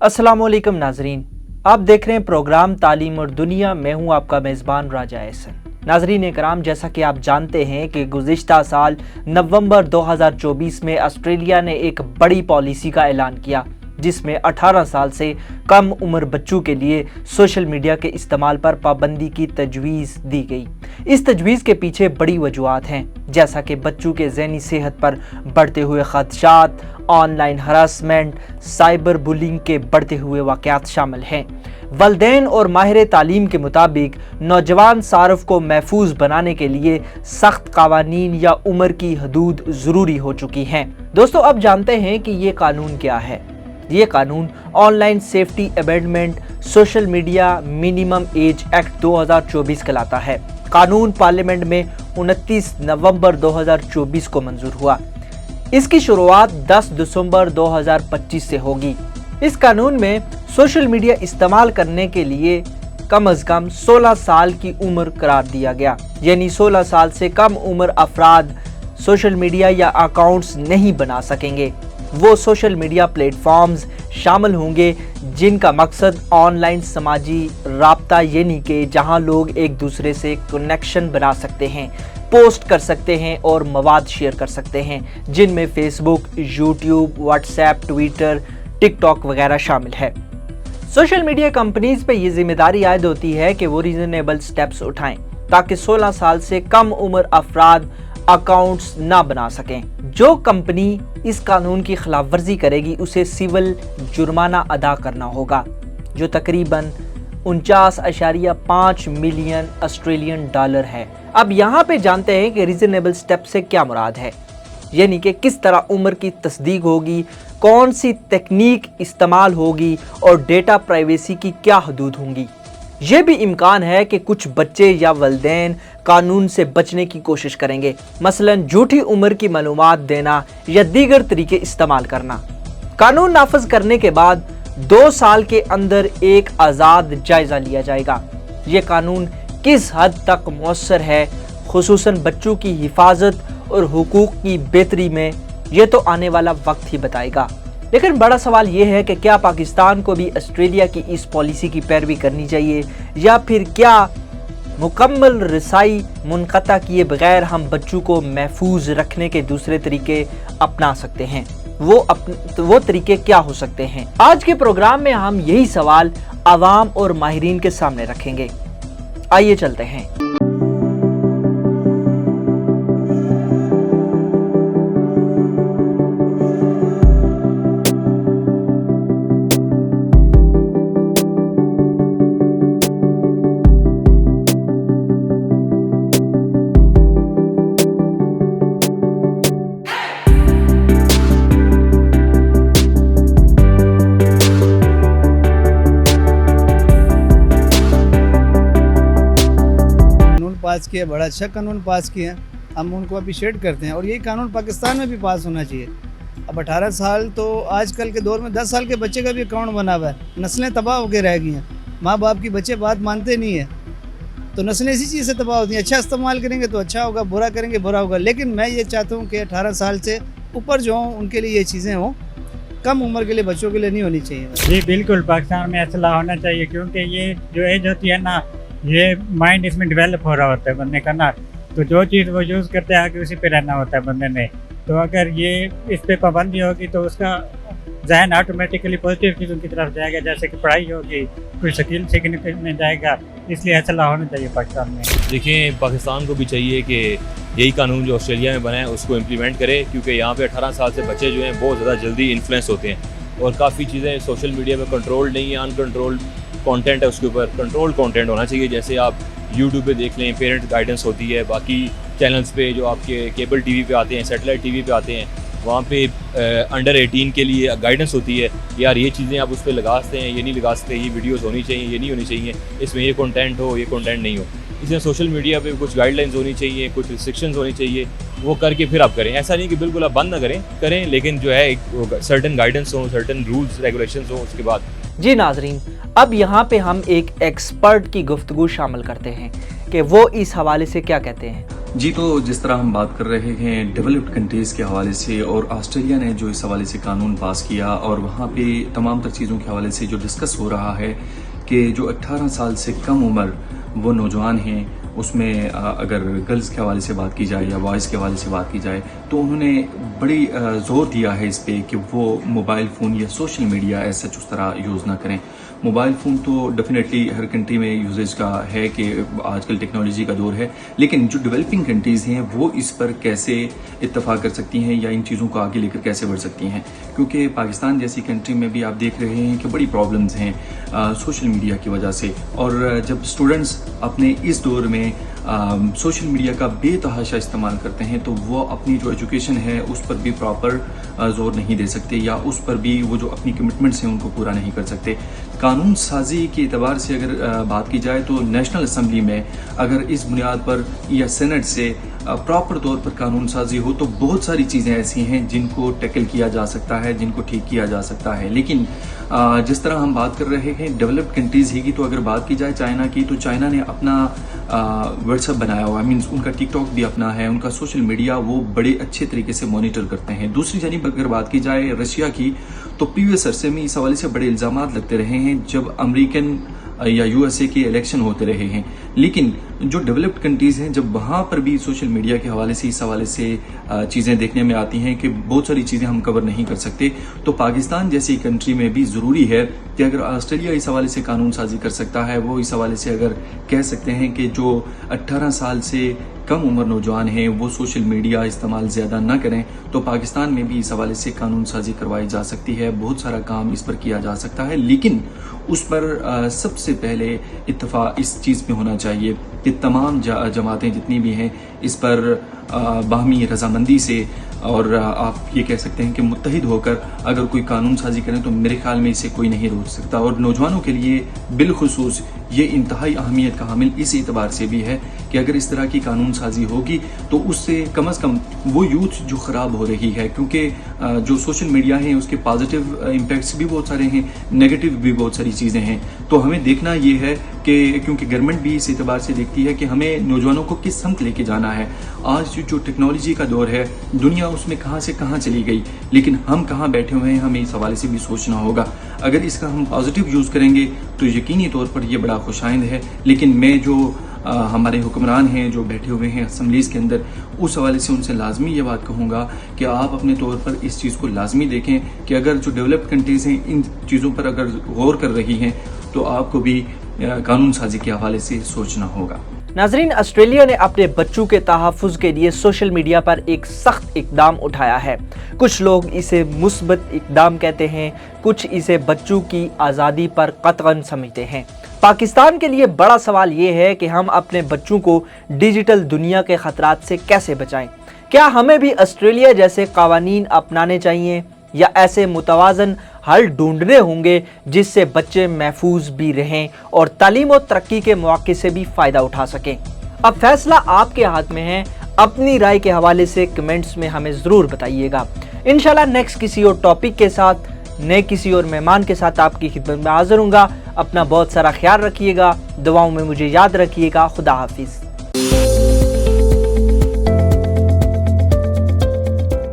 अस्सलाम वालेकुम नाजरीन, आप देख रहे हैं प्रोग्राम तालीम और दुनिया। मैं हूं आपका मेज़बान राजा एहसन। नाजरीन कराम, जैसा कि आप जानते हैं कि गुज़िश्ता साल नवंबर 2024 में ऑस्ट्रेलिया ने एक बड़ी पॉलिसी का ऐलान किया जिसमें 18 साल से कम उम्र बच्चों के लिए सोशल मीडिया के इस्तेमाल पर पाबंदी की तजवीज़ दी गई। इस तजवीज़ के पीछे बड़ी वजूहात हैं, जैसा कि बच्चों के ज़हनी सेहत पर बढ़ते हुए ख़दशात, ऑनलाइन हरासमेंट, साइबर बुलिंग के बढ़ते हुए वाक़यात शामिल हैं। वलदैन और माहिर तालीम के मुताबिक नौजवान सारफ को महफूज बनाने के लिए सख्त कावानीन या उम्र की हदूद ज़रूरी हो चुकी हैं। दोस्तों, अब जानते हैं कि ये कानून क्या है। ये कानून online safety amendment social media minimum age act 2024 कहलाता है। कानून पार्लियामेंट में 29 नवंबर 2024 को मंजूर हुआ। इसकी शुरुआत 10 दिसंबर 2025 से होगी। इस कानून में सोशल मीडिया इस्तेमाल करने के लिए कम अज़ कम 16 साल की उम्र करार दिया गया, यानी 16 साल से कम उम्र अफराद सोशल मीडिया या अकाउंट्स नहीं बना सकेंगे। वो सोशल मीडिया प्लेटफॉर्म्स शामिल होंगे जिनका मकसद ऑनलाइन समाजी राब्ता, यानी कि जहां लोग एक दूसरे से कनेक्शन बना सकते हैं, पोस्ट कर सकते हैं और मवाद शेयर कर सकते हैं, जिनमें Facebook, YouTube, WhatsApp, Twitter, TikTok वगैरह शामिल है। सोशल मीडिया कंपनीज पे ये जिम्मेदारी आयद होती है कि वो रीजनेबल स्टेप्स उठाएं ताकि 16 साल से कम उम्र अफराद अकाउंट्स ना बना सकें। जो कंपनी इस कानून की खिलाफ वर्जी करेगी उसे सिविल जुर्माना अदा करना होगा, जो तकरीबन 49.5 मिलियन ऑस्ट्रेलियन डॉलर है। अब यहाँ पे जानते हैं कि रीजनेबल स्टेप से क्या मुराद है, यानी कि किस तरह उम्र की तस्दीक होगी, कौन सी तकनीक इस्तेमाल होगी और डेटा प्राइवेसी की क्या हदूद होंगी। ये भी इम्कान है कि कुछ बच्चे या वलदैन कानून से बचने की कोशिश करेंगे, मसलन झूठी उम्र की मालूमात देना या दीगर तरीके इस्तेमाल करना। कानून नाफिज करने के बाद 2 साल के अंदर एक आज़ाद जायज़ा लिया जाएगा। ये कानून किस हद तक मौसर है, खुसूसन बच्चों की हिफाजत और हुकूक की बेहतरी में, ये तो आने वाला वक्त ही बताएगा। लेकिन बड़ा सवाल ये है कि क्या पाकिस्तान को भी ऑस्ट्रेलिया की इस पॉलिसी की पैरवी करनी चाहिए या फिर क्या मुकम्मल रसाई मुनक़ता किए बगैर हम बच्चों को महफूज रखने के दूसरे तरीके अपना सकते हैं। वो तरीके क्या हो सकते हैं? आज के प्रोग्राम में हम यही सवाल आवाम और माहिरीन के सामने रखेंगे। आइए चलते हैं। पास किया, बड़ा अच्छा कानून पास किया, हम उनको अप्रिशिएट करते हैं और यही कानून पाकिस्तान में भी पास होना चाहिए। अब 18 साल तो आजकल के दौर में 10 साल के बच्चे का भी अकाउंट बना हुआ है। नस्लें तबाह होकर रह गई हैं, माँ बाप की बच्चे बात मानते नहीं हैं, तो नस्लें इसी चीज़ से तबाह होती हैं। अच्छा इस्तेमाल करेंगे तो अच्छा होगा, बुरा करेंगे बुरा होगा। लेकिन मैं ये चाहता हूँ कि 18 साल से ऊपर जो हों उनके लिए ये चीज़ें हों, कम उम्र के लिए बच्चों के लिए नहीं होनी चाहिए। जी बिल्कुल, पाकिस्तान में असला होना चाहिए, क्योंकि ये जो एज होती है ना, ये माइंड इसमें डेवलप हो रहा होता है बंदे का ना, तो जो चीज़ वो यूज़ करते हैं आगे उसी पे रहना होता है बंदे ने। तो अगर ये इस पे पाबंदी होगी तो उसका जहन ऑटोमेटिकली पॉजिटिव चीज़ों की तरफ जाएगा, जैसे कि पढ़ाई होगी, कोई स्किल सीखने में जाएगा। इसलिए असला होना चाहिए पाकिस्तान में। देखिए, पाकिस्तान को भी चाहिए कि यही कानून जो ऑस्ट्रेलिया में बना है उसको इम्प्लीमेंट करे, क्योंकि यहाँ पे 18 साल से बच्चे जो हैं बहुत ज़्यादा जल्दी इन्फ्लुएंस होते हैं और काफ़ी चीज़ें सोशल मीडिया में कंट्रोल नहीं है, अनकंट्रोल्ड कंटेंट है, उसके ऊपर कंट्रोल कंटेंट होना चाहिए। जैसे आप यूट्यूब पे देख लें, पेरेंट गाइडेंस होती है, बाकी चैनल्स पे जो आपके केबल टीवी पे आते हैं, सैटेलाइट टीवी पे आते हैं, वहाँ पे अंडर 18 के लिए गाइडेंस होती है। यार ये चीज़ें आप उस पर लगा सकते हैं, ये नहीं लगा सकते, ये वीडियोस होनी चाहिए, ये नहीं होनी चाहिए, इसमें ये कंटेंट हो, ये कंटेंट नहीं हो। इसलिए सोशल मीडिया पे कुछ गाइडलाइंस होनी चाहिए, कुछ रिस्ट्रिक्शंस होनी चाहिए, वो करके फिर आप करें। ऐसा नहीं कि बिल्कुल आप बंद ना करें, लेकिन जो है एक सर्टन गाइडेंस हो, सर्टन रूल्स रेगुलेशंस हो उसके बाद। जी नाजरीन, अब यहाँ पे हम एक एक्सपर्ट की गुफ्तगू शामिल करते हैं कि वो इस हवाले से क्या कहते हैं। جی تو جس طرح ہم بات کر رہے ہیں ڈیولپڈ کنٹریز کے حوالے سے، اور آسٹریلیا نے جو اس حوالے سے قانون پاس کیا، اور وہاں پہ تمام تر چیزوں کے حوالے سے جو ڈسکس ہو رہا ہے کہ جو 18 سال سے کم عمر وہ نوجوان ہیں، اس میں اگر گرلز کے حوالے سے بات کی جائے یا بوائز کے حوالے سے بات کی جائے، تو انہوں نے بڑی زور دیا ہے اس پہ کہ وہ موبائل فون یا سوشل میڈیا ایز سچ اس طرح یوز نہ کریں۔ موبائل فون تو ڈیفینیٹلی ہر کنٹری میں یوزیج کا ہے کہ آج کل ٹیکنالوجی کا دور ہے، لیکن جو ڈیولپنگ کنٹریز ہیں وہ اس پر کیسے اتفاق کر سکتی ہیں یا ان چیزوں کو آگے لے کر کیسے بڑھ سکتی ہیں، کیونکہ پاکستان جیسی کنٹری میں بھی آپ دیکھ رہے ہیں کہ بڑی پرابلمز ہیں سوشل میڈیا کی وجہ سے، اور جب اسٹوڈنٹس اپنے اس دور میں سوشل میڈیا کا بے تحاشا استعمال کرتے ہیں تو وہ اپنی جو ایجوکیشن ہے اس پر بھی پراپر زور نہیں دے سکتے، یا اس پر بھی وہ جو اپنی کمٹمنٹس ہیں ان کو پورا نہیں کر سکتے۔ قانون سازی کے اعتبار سے اگر بات کی جائے تو نیشنل اسمبلی میں اگر اس بنیاد پر یا سینٹ سے پراپر طور پر قانون سازی ہو تو بہت ساری چیزیں ایسی ہیں جن کو ٹیکل کیا جا سکتا ہے، جن کو ٹھیک کیا جا سکتا ہے، لیکن جس طرح ہم بات کر رہے ہیں ڈیولپڈ کنٹریز ہی کی، تو اگر بات کی جائے چائنا کی، تو چائنا نے اپنا واٹس ایپ بنایا ہوا، مینس ان کا ٹک ٹاک بھی اپنا ہے، ان کا سوشل میڈیا وہ بڑے اچھے طریقے سے مانیٹر کرتے ہیں۔ دوسری جانب اگر بات کی جائے رشیا کی، تو پریویس عرصے میں اس حوالے سے بڑے الزامات لگتے رہے ہیں جب امریکن یا یو ایس اے کے الیکشن ہوتے رہے ہیں، لیکن جو ڈیولپڈ کنٹریز ہیں جب وہاں پر بھی سوشل میڈیا کے حوالے سے اس حوالے سے چیزیں دیکھنے میں آتی ہیں کہ بہت ساری چیزیں ہم کور نہیں کر سکتے، تو پاکستان جیسی کنٹری میں بھی ضروری ہے کہ اگر آسٹریلیا اس حوالے سے قانون سازی کر سکتا ہے، وہ اس حوالے سے اگر کہہ سکتے ہیں کہ جو 18 سال سے کم عمر نوجوان ہیں وہ سوشل میڈیا استعمال زیادہ نہ کریں، تو پاکستان میں بھی اس حوالے سے قانون سازی کروائی جا سکتی ہے، بہت سارا کام اس پر کیا جا سکتا ہے، لیکن اس پر سب سے پہلے اتفاق اس چیز پہ ہونا چاہیے کہ تمام جماعتیں جتنی بھی ہیں اس پر باہمی رضامندی سے، اور آپ یہ کہہ سکتے ہیں کہ متحد ہو کر اگر کوئی قانون سازی کریں تو میرے خیال میں اسے کوئی نہیں روک سکتا، اور نوجوانوں کے لیے بالخصوص یہ انتہائی اہمیت کا حامل اس اعتبار سے بھی ہے کہ اگر اس طرح کی قانون سازی ہوگی تو اس سے کم از کم وہ یوتھ جو خراب ہو رہی ہے، کیونکہ جو سوشل میڈیا ہے اس کے پازیٹیو امپیکٹس بھی بہت سارے ہیں، نیگیٹو بھی بہت ساری چیزیں ہیں، تو ہمیں دیکھنا یہ ہے کہ کیونکہ گورنمنٹ بھی اس اعتبار سے دیکھتی ہے کہ ہمیں نوجوانوں کو کس سمت لے کے جانا ہے۔ آج جو ٹیکنالوجی کا دور ہے، دنیا اس میں کہاں سے کہاں چلی گئی، لیکن ہم کہاں بیٹھے ہوئے ہیں، ہمیں اس حوالے سے بھی سوچنا ہوگا۔ اگر اس کا ہم پازیٹیو یوز کریں گے تو یقینی طور پر یہ بڑا خوش آئند ہے، لیکن میں جو ہمارے حکمران ہیں جو بیٹھے ہوئے ہیں اسمبلیز کے اندر، اس حوالے سے ان سے لازمی یہ بات کہوں گا کہ آپ اپنے طور پر اس چیز کو لازمی دیکھیں کہ اگر جو ڈیولپڈ کنٹریز ہیں ان چیزوں پر اگر غور کر رہی ہیں تو آپ کو بھی قانون سازی کے حوالے سے سوچنا ہوگا۔ ناظرین، آسٹریلیا نے اپنے بچوں کے تحفظ کے لیے سوشل میڈیا پر ایک سخت اقدام اٹھایا ہے۔ کچھ لوگ اسے مثبت اقدام کہتے ہیں، کچھ اسے بچوں کی آزادی پر قطعاً سمجھتے ہیں۔ پاکستان کے لیے بڑا سوال یہ ہے کہ ہم اپنے بچوں کو ڈیجیٹل دنیا کے خطرات سے کیسے بچائیں؟ کیا ہمیں بھی آسٹریلیا جیسے قوانین اپنانے چاہیے، یا ایسے متوازن حل ڈھونڈنے ہوں گے جس سے بچے محفوظ بھی رہیں اور تعلیم و ترقی کے مواقع سے بھی فائدہ اٹھا سکیں؟ اب فیصلہ آپ کے ہاتھ میں ہے۔ اپنی رائے کے حوالے سے کمنٹس میں ہمیں ضرور بتائیے گا۔ انشاءاللہ نیکسٹ کسی اور ٹاپک کے ساتھ، نئے کسی اور مہمان کے ساتھ آپ کی خدمت میں حاضر ہوں گا۔ اپنا بہت سارا خیال رکھیے گا، دعاؤں میں مجھے یاد رکھیے گا۔ خدا حافظ۔